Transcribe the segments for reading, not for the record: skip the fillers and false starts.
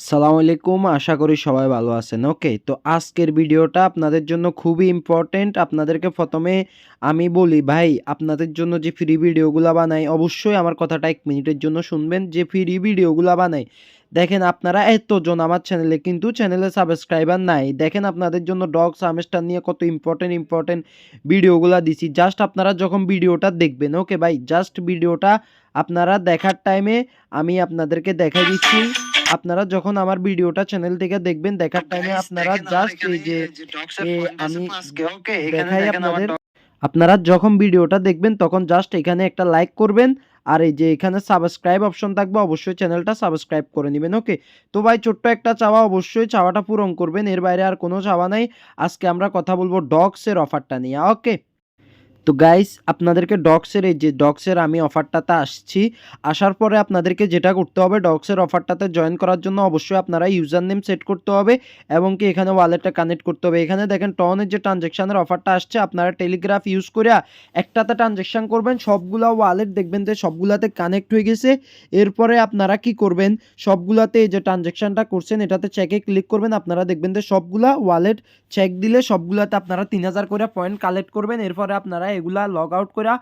সালাম আলাইকুম, আশা করি সবাই ভালো আছেন। ওকে, তো আজকের ভিডিওটা আপনাদের জন্য খুবই ইম্পর্টেন্ট। আপনাদেরকে প্রথমে আমি বলি ভাই, আপনাদের জন্য যে ফ্রি ভিডিওগুলা বানাই, অবশ্যই আমার কথাটা 1 মিনিটের জন্য শুনবেন। যে ফ্রি ভিডিওগুলা বানাই, দেখেন আপনারা এতজন আমার চ্যানেলে, কিন্তু চ্যানেলে সাবস্ক্রাইবার নাই। দেখেন আপনাদের জন্য ডগস হামস্টার নিয়ে কত ইম্পর্টেন্ট ভিডিওগুলা দিছি। জাস্ট আপনারা যখন ভিডিওটা দেখবেন, ওকে ভাই, জাস্ট ভিডিওটা আপনারা দেখার টাইমে আমি আপনাদেরকে দেখাই দিচ্ছি। আপনারা যখন আমার ভিডিওটা চ্যানেল থেকে দেখবেন, দেখার টাইমে আপনারা জাস্ট এই যে আমি দেখাই আপনাদের। আপনারা যখন ভিডিওটা দেখবেন তখন জাস্ট এখানে একটা লাইক করবেন, আর এই যে এখানে সাবস্ক্রাইব অপশন থাকবে, অবশ্যই চ্যানেলটা সাবস্ক্রাইব করে নেবেন। ওকে, তো ভাই ছোট্ট একটা চাওয়া, অবশ্যই চাওয়াটা পূরণ করবেন, এর বাইরে আর কোনো চাওয়া নাই। আজকে আমরা কথা বলবো ডগসের অফারটা নিয়ে। ওকে, তো গাইস, আপনাদেরকে ডগসের এই যে ডগসের আমি অফারটাতে আসছি। আসার পরে আপনাদেরকে যেটা করতে হবে, ডগসের অফারটাতে জয়েন করার জন্য অবশ্যই আপনারা ইউজার নেম সেট করতে হবে এবং কি এখানে ওয়ালেটটা কানেক্ট করতে হবে। এখানে দেখেন টনের যে ট্রানজ্যাকশানের অফারটা আসছে, আপনারা টেলিগ্রাফ ইউজ করে একটাতে ট্রানজ্যাকশান করবেন, সবগুলা ওয়ালেট দেখবেন যে সবগুলাতে কানেক্ট হয়ে গেছে। এরপরে আপনারা কি করবেন, সবগুলাতে এই যে ট্রানজ্যাকশানটা করছেন এটাতে চেকে ক্লিক করবেন। আপনারা দেখবেন যে সবগুলা ওয়ালেট চেক দিলে সবগুলাতে আপনারা 3000 করে পয়েন্ট কালেক্ট করবেন। এরপরে আপনারা এগুলা লগ আউট করে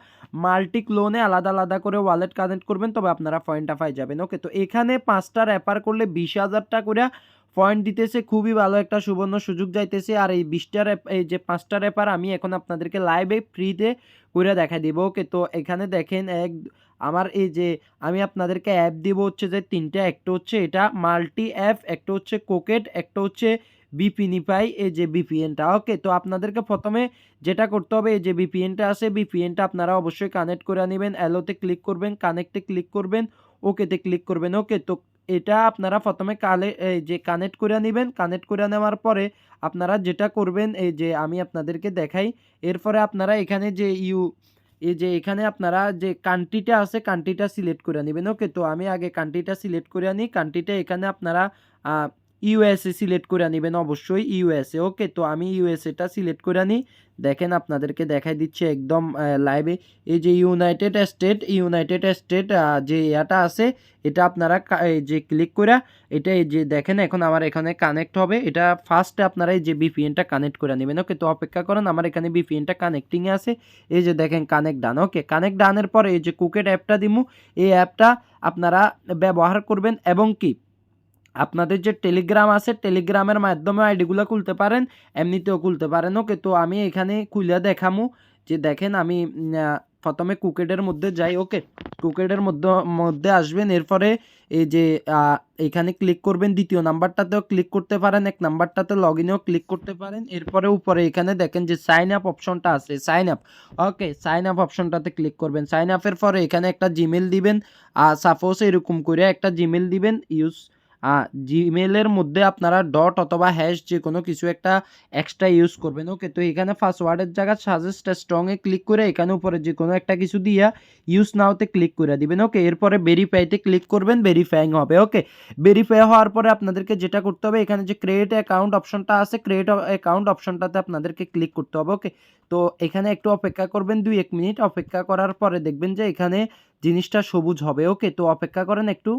মাল্টি ক্লোনে আলাদা করে ওয়ালেট কানেক্ট করবেন, তবে আপনারা পয়েন্টটা পাই যাবেন। ওকে, তো এখানে 5টা রেফার করলে 20,000টা করে পয়েন্ট দিতেছে। খুবই ভালো একটা সুবর্ণ সুযোগ যাইতেছে। আর এই 20টা এই যে 5টা রেফার আমি এখন আপনাদেরকে লাইভে ফ্রিতে করে দেখাই দিব। ওকে, তো এখানে দেখেন আমার এই যে আমি আপনাদেরকে অ্যাপ দিব হচ্ছে যে 3টা। একটা হচ্ছে এটা মাল্টি অ্যাপ, একটা হচ্ছে কোকেট, একটা হচ্ছে বিপিনিফাই, এই যে বিপিএনটা। ওকে, তো আপনাদেরকে প্রথমে যেটা করতে হবে, এই যে বিপিএনটা আছে, বিপিএনটা আপনারা অবশ্যই কানেক্ট করে নেবেন। অ্যালোতে ক্লিক করবেন, কানেক্টে ক্লিক করবেন, ওকেতে ক্লিক করবেন। ওকে, তো এটা আপনারা প্রথমে এই যে কানেক্ট করে নেবেন। কানেক্ট করে নেওয়ার পরে আপনারা যেটা করবেন, এই যে আমি আপনাদেরকে দেখাই। এরপরে আপনারা এখানে যে এই যে এখানে আপনারা যে কান্ট্রিটা আছে, কান্ট্রিটা সিলেক্ট করে নেবেন। ওকে, তো আমি আগে কান্ট্রিটা সিলেক্ট করে নিই। কান্ট্রিটা এখানে আপনারা ইউএসএ সিলেক্ট করে নেবেন, অবশ্যই ইউএসএ। ওকে, তো আমি ইউএসএটা সিলেক্ট করে নিই। দেখেন আপনাদেরকে দেখাই দিচ্ছে একদম লাইভে। এই যে ইউনাইটেড স্টেট যে ইয়াটা আছে, এটা আপনারা এই যে ক্লিক করে এটা এই যে দেখেন এখন আমার এখানে কানেক্ট হবে। এটা ফার্স্টে আপনারা এই যে বিপিএনটা কানেক্ট করে নেবেন। ওকে, তো অপেক্ষা করেন, আমার এখানে বিপিএনটা কানেক্টিংয়ে আছে। এই যে দেখেন কানেক্ট ডান। ওকে, কানেক্ট ডানের পরে এই যে কুকেট অ্যাপটা দিমু, এই অ্যাপটা আপনারা ব্যবহার করবেন এবং কি আপনাদের যে টেলিগ্রাম আছে, টেলিগ্রামের মাধ্যমে আইডিগুলো খুলতে পারেন, এমনিতেও খুলতে পারেন। ওকে, তো আমি এখানে খুলে দেখামু। যে দেখেন আমি প্রথমে কুকেটের মধ্যে যাই। ওকে, কুকেটের মধ্যে আসবেন। এরপরে এই যে এখানে ক্লিক করবেন, দ্বিতীয় নাম্বারটাতেও ক্লিক করতে পারেন, এক নাম্বারটাতে লগ ইনেও ক্লিক করতে পারেন। এরপরে উপরে এখানে দেখেন যে সাইন আপ অপশনটা আছে, সাইন আপ। ওকে, সাইন আপ অপশনটাতে ক্লিক করবেন। সাইন আপের পরে এখানে একটা জিমেল দিবেন। সাপোজ এরকম করে একটা জিমেল দিবেন। জিমেলের মধ্যে আপনারা ডট অথবা হ্যাশ যে কোনো কিছু একটা এক্সট্রা ইউজ করবেন। ওকে, তো এখানে পাসওয়ার্ডের জায়গায় সাজেস্ট স্ট্রংয়ে ক্লিক করে এখানে উপরে যে কোনো একটা কিছু দিয়া ইউজ নাওতে ক্লিক করে দিবেন। ওকে, এরপরে ভেরিফাইতে ক্লিক করবেন, ভেরিফাইং হবে। ওকে, ভেরিফাই হওয়ার পরে আপনাদেরকে যেটা করতে হবে, এখানে যে ক্রিয়েট অ্যাকাউন্ট অপশনটা আছে, ক্রিয়েট অ্যাকাউন্ট অপশনটাতে আপনাদেরকে ক্লিক করতে হবে। ওকে, তো এখানে একটু অপেক্ষা করবেন, 2-1 মিনিট অপেক্ষা করার পরে দেখবেন যে এখানে জিনিসটা সবুজ হবে। ওকে, তো অপেক্ষা করেন একটু।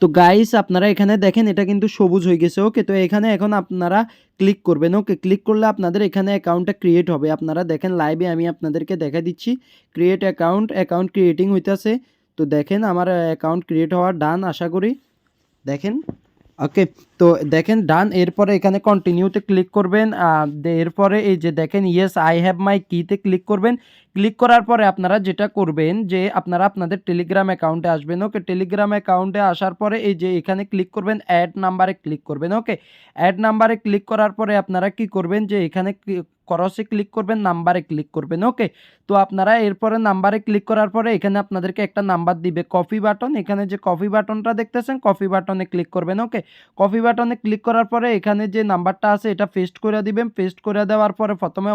তো গাইস, আপনারা এখানে দেখেন এটা কিন্তু সবুজ হয়ে গেছে। ওকে, তো এখানে এখন আপনারা ক্লিক করবেন। ওকে, ক্লিক করলে আপনাদের এখানে অ্যাকাউন্টটা ক্রিয়েট হবে। আপনারা দেখেন লাইভে আমি আপনাদেরকে দেখা দিচ্ছি। ক্রিয়েট অ্যাকাউন্ট ক্রিয়েটিং হইতাছে। তো দেখেন আমার অ্যাকাউন্ট ক্রিয়েট হওয়া ডান, আশা করি। দেখেন, ওকে, তো দেখেন ডান। এরপরে এখানে কন্টিনিউতে ক্লিক করবেন। এরপরে এই যে দেখেন ইয়েস আই হ্যাভ মাই কিতে ক্লিক করবেন। ক্লিক করার পরে আপনারা যেটা করবেন যে আপনারা আপনাদের টেলিগ্রাম অ্যাকাউন্টে আসবেন। ওকে, টেলিগ্রাম অ্যাকাউন্টে আসার পরে এই যে এখানে ক্লিক করবেন, অ্যাড নাম্বারে ক্লিক করবেন। ওকে, অ্যাড নাম্বারে ক্লিক করার পরে আপনারা কি করবেন যে এখানে ক্রসে ক্লিক করবেন, নাম্বারে ক্লিক করবেন। ওকে, তো আপনারা এরপরে নাম্বারে ক্লিক করার পরে এখানে আপনাদেরকে একটা নাম্বার দিবে, কপি বাটন। এখানে যে কপি বাটনটা দেখতেছেন, কপি বাটনে ক্লিক করবেন। ওকে, কপি বাটনে ক্লিক করার পরে এখানে যে নাম্বারটা আছে এটা পেস্ট করে দিবেন। পেস্ট করে দেওয়ার পরে প্রথমে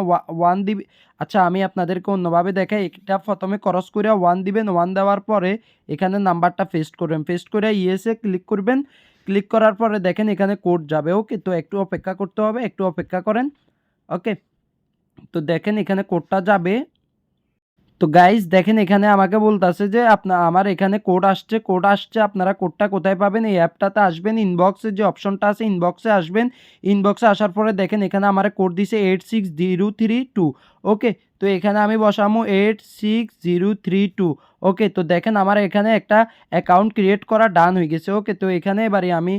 1 দিবি। আচ্ছা, আমি আপনাদেরকে অন্যভাবে দেখাই। এটা প্রথমে ক্রস করে 1 দিবেন। 1 দেওয়ার পরে এখানে নাম্বারটা পেস্ট করবেন। পেস্ট করে ইয়েসে ক্লিক করবেন। ক্লিক করার পরে দেখেন এখানে কোড যাবে। ওকে, তো একটু অপেক্ষা করতে হবে, একটু অপেক্ষা করেন। ওকে, তো দেখেন এখানে কোডটা যাবে। তো গাইস দেখেন এখানে আমাকে বলতেছে যে আমার এখানে কোড আসছে আপনারা কোডটা কোথায় পাবেন, এই অ্যাপটাতে আসবেন, ইনবক্সে যে অপশনটা আছে ইনবক্সে আসবেন। ইনবক্সে আসার পরে দেখেন এখানে আমার কোড দিছে 86032। ওকে, তো এখানে আমি বসামো 86032। ওকে, তো দেখেন আমার এখানে একটা অ্যাকাউন্ট ক্রিয়েট করা ডান হয়ে গেছে। ওকে, তো এখানে এবারে আমি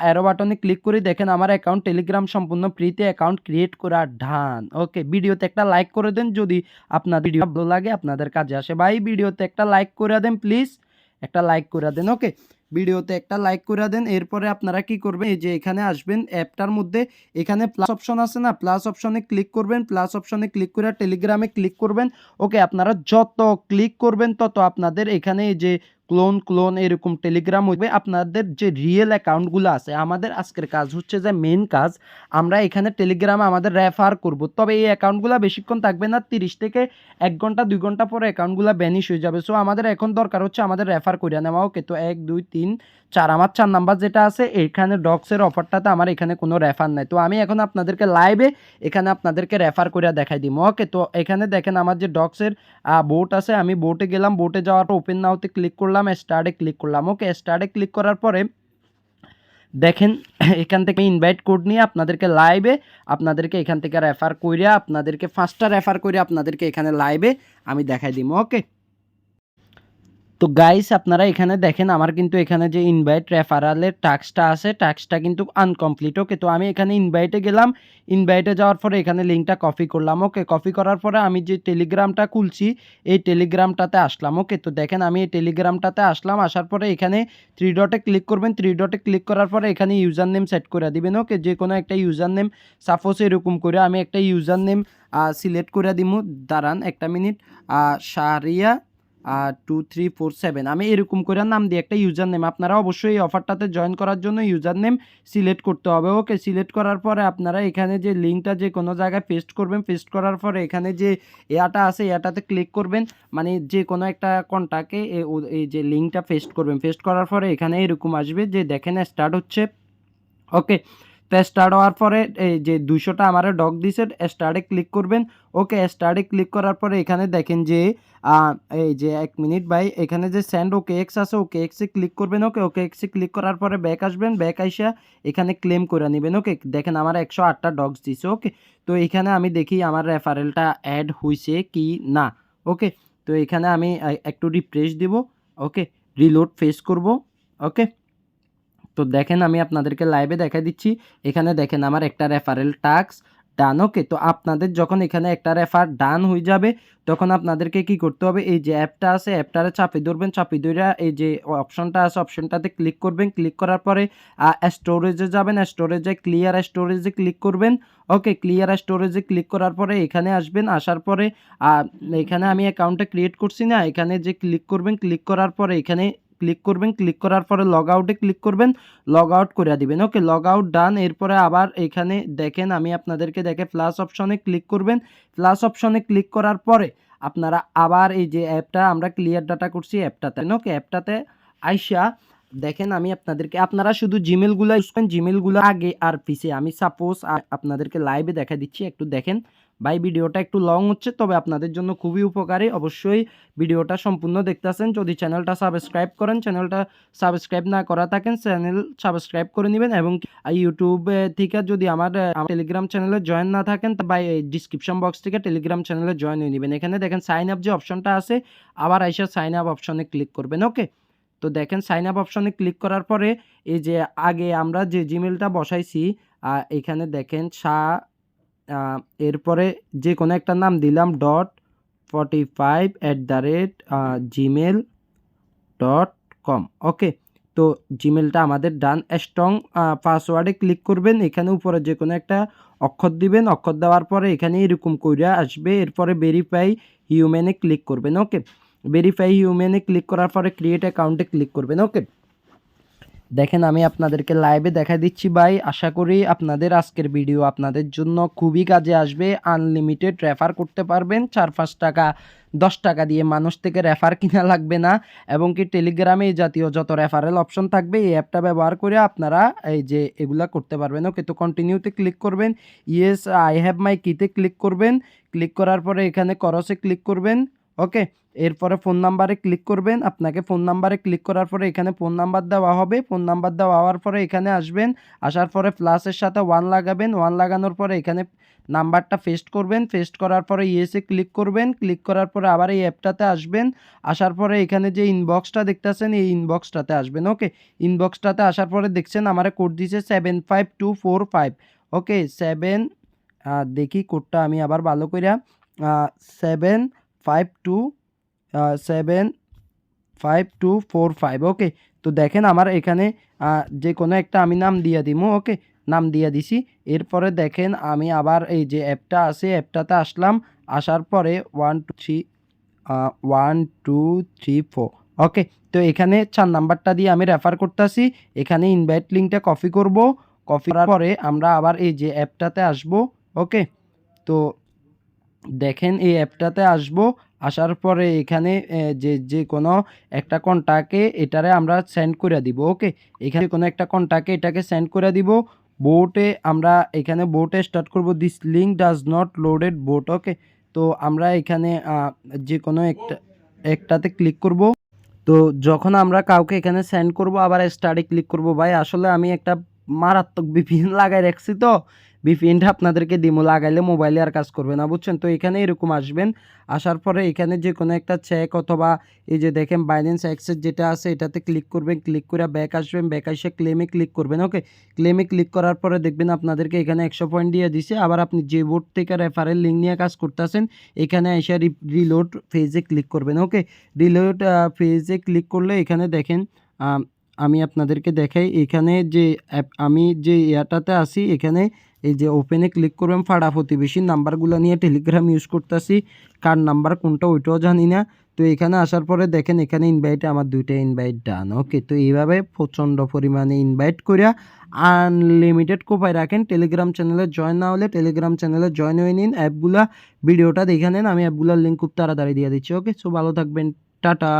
অ্যারো বাটনে ক্লিক করি, দেখেন আমার অ্যাকাউন্ট টেলিগ্রাম সম্পূর্ণ ফ্রিতে অ্যাকাউন্ট ক্রিয়েট করা ডান। ওকে, ভিডিওতে একটা লাইক করে দেন যদি আপনার ভিডিও ভালো লাগে, আপনাদের কাজে আসে। ভাই ভিডিওতে একটা লাইক করে দেন প্লিজ, একটা লাইক করে দেন। ওকে, ভিডিওতে একটা লাইক করে দেন। এরপরে আপনারা কি করবেন, এই যে এখানে আসবেন অ্যাপটার মধ্যে, এখানে প্লাস অপশন আছে না, প্লাস অপশনে ক্লিক করবেন। প্লাস অপশনে ক্লিক করে টেলিগ্রামে ক্লিক করবেন। ওকে, আপনারা যত ক্লিক করবেন তত আপনাদের এখানে এই যে ক্লোন এরকম টেলিগ্রাম হইবে। আপনাদের যে রিয়েল অ্যাকাউন্টগুলো আছে, আমাদের আজকের কাজ হচ্ছে যে মেন কাজ, আমরা এখানে টেলিগ্রামে আমাদের রেফার করব। তবে এই অ্যাকাউন্টগুলো বেশিক্ষণ থাকবে না, 30 থেকে 1 ঘন্টা 2 ঘন্টা পরে অ্যাকাউন্টগুলো ব্যানিশ হয়ে যাবে। সো আমাদের এখন দরকার হচ্ছে আমাদের রেফার করে নেওয়া। ওকে, তো 1 2 3 4, আমার 4 নাম্বার যেটা আছে এখানে ডক্সের অফারটাতে আমার এখানে কোনো রেফার নাই। তো আমি এখন আপনাদেরকে লাইভে এখানে আপনাদেরকে রেফার করে দেখাই দিব। ওকে, তো এখানে দেখেন আমার যে ডক্সের বোট আছে, আমি বোটে গেলাম, বোটে যাওয়ার পর ওপেন নাওতে ক্লিক করলাম, স্টার্টে ক্লিক করলাম। ওকে, স্টার্টে ক্লিক করার পরে দেখেন এখান থেকে ইনভাইট কোড নিয়ে আপনাদেরকে লাইভে আপনাদেরকে এখান থেকে রেফার কইরা আপনাদেরকে 5টা রেফার করে আপনাদেরকে এখানে লাইভে আমি দেখাই দিব। ওকে, তো গাইস আপনারা এখানে দেখেন আমার কিন্তু এখানে যে ইনভাইট রেফারালের টাস্কটা আছে, টাস্কটা কিন্তু আনকমপ্লিট। ওকে, তো আমি এখানে ইনভাইটে গেলাম, ইনভাইটে যাওয়ার পরে এখানে লিঙ্কটা কপি করলাম। ওকে, কপি করার পরে আমি যে টেলিগ্রামটা খুলছি এই টেলিগ্রামটাতে আসলাম। ওকে, তো দেখেন আমি এই টেলিগ্রামটাতে আসলাম, আসার পরে এখানে 3 ডটে ক্লিক করবেন। 3 ডটে ক্লিক করার পরে এখানে ইউজার নেম সেট করে দিবেন। ওকে, যে কোনো একটা ইউজার নেম, সাপোজ এরকম করে আমি একটা ইউজার নেম সিলেক্ট করে দিব। দাঁড়ান একটা মিনিট, শারিয়া 2347 আমি এরকম করে নাম দিয়ে একটা ইউজার নেম, আপনারা অবশ্যই এই অফারটাতে জয়েন করার জন্য ইউজার নেম সিলেক্ট করতে হবে। ওকে, সিলেক্ট করার পরে আপনারা এখানে যে লিঙ্কটা যে কোনো জায়গায় পেস্ট করবেন, পেস্ট করার পরে এখানে যে এয়াটা আছে এয়াটাতে ক্লিক করবেন, মানে যে কোনো একটা কন্টাক্টে এই যে লিঙ্কটা পেস্ট করবেন। পেস্ট করার পরে এখানে এরকম আসবে যে দেখেন স্টার্ট হচ্ছে। ওকে, তো স্টার্ট হওয়ার পরে এই যে 200টা আমার ডক দিছে, স্টার্টে ক্লিক করবেন। ওকে, স্টার্টে ক্লিক করার পরে এখানে দেখেন যে এই যে 1 মিনিট ভাই, এখানে যে সেন্ড ওকে এক্স আছে ওকে এক্সে ক্লিক করবেন। ওকে, ওকে এক্সে ক্লিক করার পরে ব্যাক আসবেন, ব্যাক আইসা এখানে ক্লেম করে নেবেন। ওকে, দেখেন আমার 108টা ডগস দিছে। ওকে, তো এখানে আমি দেখি আমার রেফারেলটা অ্যাড হয়েছে কি না। ওকে, তো এখানে আমি একটু রিফ্রেশ দিব। ওকে, রিলোড ফেস করব। ওকে, তো দেখেন আমি আপনাদেরকে লাইভে দেখাই দিচ্ছি, এখানে দেখেন আমার একটা রেফারেল টাস্ক ডান। ওকে, তো আপনাদের যখন এখানে একটা রেফার ডান হয়ে যাবে তখন আপনাদেরকে কি করতে হবে, এই যে অ্যাপটা আছে অ্যাপটারে চাপে ধরবেন, চাপে ধরে এই যে অপশনটা আছে অপশনটাতে ক্লিক করবেন। ক্লিক করার পরে স্টোরেজে যাবেন, স্টোরেজে ক্লিয়ার স্টোরেজে ক্লিক করবেন। ওকে, ক্লিয়ার স্টোরেজে ক্লিক করার পরে এখানে আসবেন, আসার পরে এখানে আমি অ্যাকাউন্টটা ক্রিয়েট করছি না, এখানে যে ক্লিক করবেন, ক্লিক করার পরে এখানে ক্লিক করবেন, ক্লিক করার পরে লগ আউটে ক্লিক করবেন, লগ আউট করে দিবেন। ওকে, লগ আউট ডান। এরপরে আবার এখানে দেখেন আমি আপনাদেরকে দেখে প্লাস অপশনে ক্লিক করবেন। প্লাস অপশনে ক্লিক করার পরে আপনারা আবার এই যে অ্যাপটা আমরা ক্লিয়ার ডাটা করছি অ্যাপটাতে, ওকে অ্যাপটাতে আইসা দেখেন আমি আপনাদেরকে, আপনারা শুধু জিমেলগুলো ইউজ করেন, জিমেলগুলো আগে আর পিছে আমি সাপোজ আপনাদেরকে লাইভে দেখা দিচ্ছি, একটু দেখেন। ভাই ভিডিওটা একটু লং হচ্ছে, তবে আপনাদের জন্য খুবই উপকারী, অবশ্যই ভিডিওটা সম্পূর্ণ দেখতেছেন। যদি চ্যানেলটা সাবস্ক্রাইব করেন, চ্যানেলটা সাবস্ক্রাইব না করা থাকেন চ্যানেল সাবস্ক্রাইব করে নেবেন, এবং ইউটিউব থেকে যদি আমার টেলিগ্রাম চ্যানেলে জয়েন না থাকেন বা ডিসক্রিপশন বক্স থেকে টেলিগ্রাম চ্যানেলে জয়েন হয়ে নেবেন। এখানে দেখেন সাইন আপ যে অপশনটা আছে, আবার আইসা সাইন আপ অপশনে ক্লিক করবেন। ওকে, তো দেখেন সাইন আপ অপশনে ক্লিক করার পরে এই যে আগে আমরা যে জিমেলটা বসাইছি এখানে দেখেন এরপরে যে কোনো একটা নাম দিলাম .45@gmail.com। ওকে, তো জিমেলটা আমাদের ডান। স্ট্রং পাসওয়ার্ডে ক্লিক করবেন, এখানে উপরে যে কোনো একটা অক্ষর দিবেন, অক্ষর দেওয়ার পরে এখানে এরকম কইরা আসবে, এরপরে ভেরিফাই হিউম্যানে ক্লিক করবেন। ওকে, ভেরিফাই হিউম্যানে ক্লিক করার পরে ক্রিয়েট অ্যাকাউন্টে ক্লিক করবেন। ওকে, দেখেন আমি আপনাদেরকে লাইভে দেখা দিচ্ছি ভাই, আশা করি আপনাদের আজকের ভিডিও আপনাদের জন্য খুবই কাজে আসবে। আনলিমিটেড রেফার করতে পারবেন, 4-5 টাকা 10 টাকা দিয়ে মানুষ থেকে রেফার কিনা লাগবে না, এবং কি টেলিগ্রামে এই জাতীয় যত রেফারেল অপশন থাকবে এই অ্যাপটা ব্যবহার করে আপনারা এই যে এগুলা করতে পারবেন। ওকে, তো কন্টিনিউতে ক্লিক করবেন, ইয়েস আই হ্যাভ মাই কিতে ক্লিক করবেন, ক্লিক করার পরে এখানে করসে ক্লিক করবেন। ওকে? এরপরে ফোন নাম্বারে ক্লিক করবেন। আপনাকে ফোন নাম্বারে ক্লিক করার পরে এখানে ফোন নাম্বার দেওয়া হবে। ফোন নাম্বার দেওয়া হওয়ার পরে এখানে আসবেন। আসার পরে প্লাসের সাথে 1 লাগাবেন। 1 লাগানোর পরে এখানে নাম্বারটা পেস্ট করবেন। পেস্ট করার পরে ইয়েস এ ক্লিক করবেন। ক্লিক করার পরে আবার এই অ্যাপটাতে আসবেন। আসার পরে এখানে যে ইনবক্সটা দেখতেছেন এই ইনবক্সটাতে আসবেন। ওকে? ইনবক্সটাতে আসার পরে দেখছেন আমারে কোড দিছে 75245। ওকে? দেখি কোডটা আমি আবার ভালো কইরা 75245 ওকে? তো দেখেন আমার এখানে যে কোনো একটা আমি নাম দিয়া দিমু। ওকে? নাম দিয়া দিছি। এরপরে দেখেন আমি আবার এই যে অ্যাপটা আছে অ্যাপটাতে আসলাম। আসার পরে 1 2 3 1 2 3 4 ওকে? তো এখানে ৪ নাম্বারটা দিয়ে আমি রেফার করতাছি। এখানে ইনভাইট লিঙ্কটা কপি করব। কপি করার পরে আমরা আবার এই যে অ্যাপটাতে আসবো। ওকে? তো দেখেন এই অ্যাপটাতে আসবো। আসার পরে এখানে যে কোনো একটা কন্টাক্টে এটারে আমরা সেন্ড কইরা দিব। ওকে? এখানে কোনো একটা কন্টাক্টে এটাকে সেন্ড কইরা দিব। বোটে আমরা এখানে বোটে স্টার্ট করব this link does not loaded bot. Okay? তো আমরা এখানে যে কোনো একটাতে ক্লিক করব। তো যখন আমরা কাউকে এখানে সেন্ড করব আবার স্টার্টে ক্লিক করব। ভাই আসলে আমি একটা মারাত্মক VPN লাগাই রাখছি তো VPNটা আপনাদেরকে দিমু, লাগাইলে মোবাইলে আর কাজ করবে না, বুঝছেন? তো এখানে এরকম আসবেন। আসার পরে এখানে যে কোনো একটা চেক অথবা এই যে দেখেন বাইন্যান্স অ্যাক্সেস যেটা আছে এটাতে ক্লিক করবেন। ক্লিক করে ব্যাক আসবেন। ব্যাক এসে ক্লেমে ক্লিক করবেন। ওকে? ক্লেমে ক্লিক করার পরে দেখবেন আপনাদেরকে এখানে 100 পয়েন্ট দিয়ে দিছে। আবার আপনি যে বোট থেকে রেফারেল লিঙ্ক নিয়ে কাজ করতেছেন এখানে এসে রিলোড ফেজে ক্লিক করবেন। ওকে? রিলোড ফেজে ক্লিক করলে এখানে দেখেন আমি আপনাদেরকে দেখাই এখানে যে আমি যে ইয়াটাতে আছি এখানে এই যে ওপেনে ক্লিক করবেন। পাড়া প্রতিবেশীর নাম্বারগুলো নিয়ে টেলিগ্রাম ইউজ করতেছি। কার নাম্বার কোনটা ওইটাও জানি না। তো এখানে আসার পরে দেখেন এখানে ইনভাইটে আমার 2টা ইনভাইট ডান। ওকে? তো এইভাবে প্রচণ্ড পরিমাণে ইনভাইট কইরা আনলিমিটেড কোপায় রাখেন। টেলিগ্রাম চ্যানেলে জয়েন না হলে টেলিগ্রাম চ্যানেলে জয়েন হয়ে নিন। ভিডিওটা দেখে নেন। আমি অ্যাপগুলার লিঙ্ক খুব তাড়াতাড়ি দিয়ে দিচ্ছি। ওকে? সো ভালো থাকবেন। টাটা।